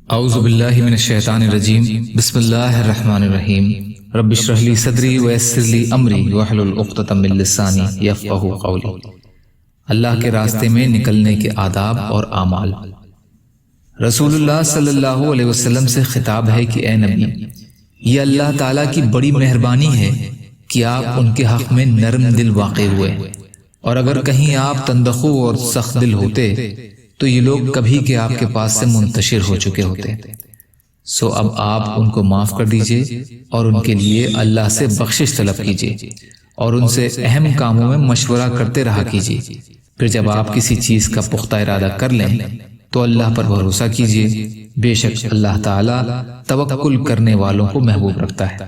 اعوذ باللہ من الشیطان الرجیم بسم اللہ الرحمن الرحیم رب اشرح لی صدری ویسر لی امری واحلل عقدۃ من لسانی یفقہوا قولی۔ اللہ کے راستے میں نکلنے کے آداب اور اعمال۔ رسول اللہ صلی اللہ علیہ وسلم سے خطاب ہے کہ اے نبی، یہ اللہ تعالیٰ کی بڑی مہربانی ہے کہ آپ ان کے حق میں نرم دل واقع ہوئے، اور اگر کہیں آپ تندخو اور سخت دل ہوتے تو یہ لوگ کبھی کے آپ کے پاس سے منتشر ہو چکے ہوتے۔ سو اب آپ ان کو معاف کر دیجئے اور ان کے لیے اللہ سے بخشش طلب کیجئے اور ان سے اہم کاموں میں مشورہ کرتے رہا کیجئے۔ پھر جب آپ کسی چیز کا پختہ ارادہ کر لیں تو اللہ پر بھروسہ کیجئے، بے شک اللہ تعالیٰ توکل کرنے والوں کو محبوب رکھتا ہے۔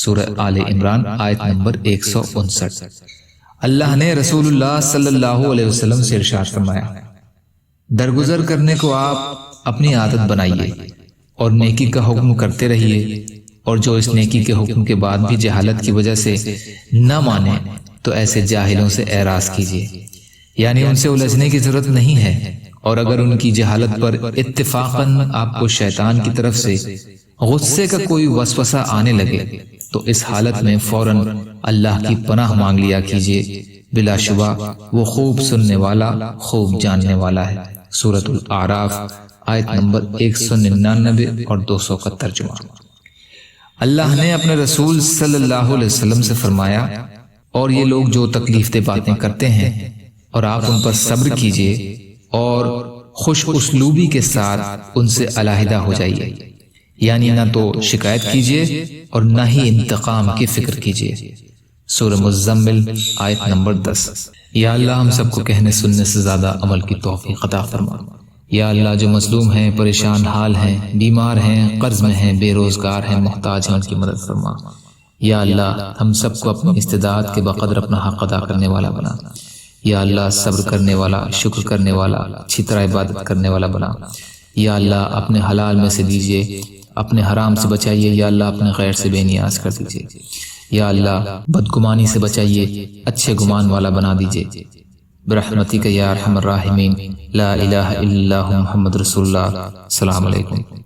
سورہ آل عمران آیت نمبر 159۔ اللہ نے رسول اللہ صلی اللہ علیہ وسلم سے ارشاد فرمایا، درگزر کرنے کو آپ اپنی عادت بنائیے اور نیکی کا حکم کرتے رہیے، اور جو اس نیکی کے حکم کے بعد بھی جہالت کی وجہ سے نہ مانے تو ایسے جاہلوں سے اعراض کیجیے، یعنی ان سے الجھنے کی ضرورت نہیں ہے، اور اگر ان کی جہالت پر اتفاقاً آپ کو شیطان کی طرف سے غصے کا کوئی وسوسہ آنے لگے تو اس حالت میں فوراً اللہ کی پناہ مانگ لیا کیجیے، بلا شبہ وہ خوب سننے والا خوب جاننے والا ہے۔ سورۃ الاعراف آیت نمبر 199 اور 200 کا ترجمہ۔ اللہ نے اپنے رسول صلی اللہ علیہ وسلم سے فرمایا، اور یہ لوگ جو تکلیف دہ باتیں کرتے ہیں اور آپ ان پر صبر کیجئے اور خوش اسلوبی کے ساتھ ان سے علیحدہ ہو جائیے، یعنی نہ تو شکایت کیجئے اور نہ ہی انتقام کی فکر کیجئے۔ سورہ مزمل آیت نمبر 10۔ یا اللہ ہم سب کو کہنے سننے سے زیادہ عمل کی توفیق عطا فرما۔ یا اللہ جو مظلوم ہیں، پریشان حال ہیں، بیمار ہیں، قرض میں ہیں، بے روزگار ہیں، محتاج ہیں، ان کی مدد فرما۔ یا اللہ ہم سب کو اپنی استطاعت کے بقدر اپنا حق ادا کرنے والا بنا۔ یا اللہ صبر کرنے والا، شکر کرنے والا، اچھی طرح عبادت کرنے والا بنا۔ یا اللہ اپنے حلال میں سے دیجیے، اپنے حرام سے بچائیے۔ یا اللہ اپنے غیر سے بے نیاز کر دیجیے۔ یا اللہ بدگمانی سے بچائیے، اچھے گمان والا بنا دیجیے، برحمتک یا ارحم الراحمین۔ لا الہ الا اللہ محمد رسول اللہ۔ السلام علیکم۔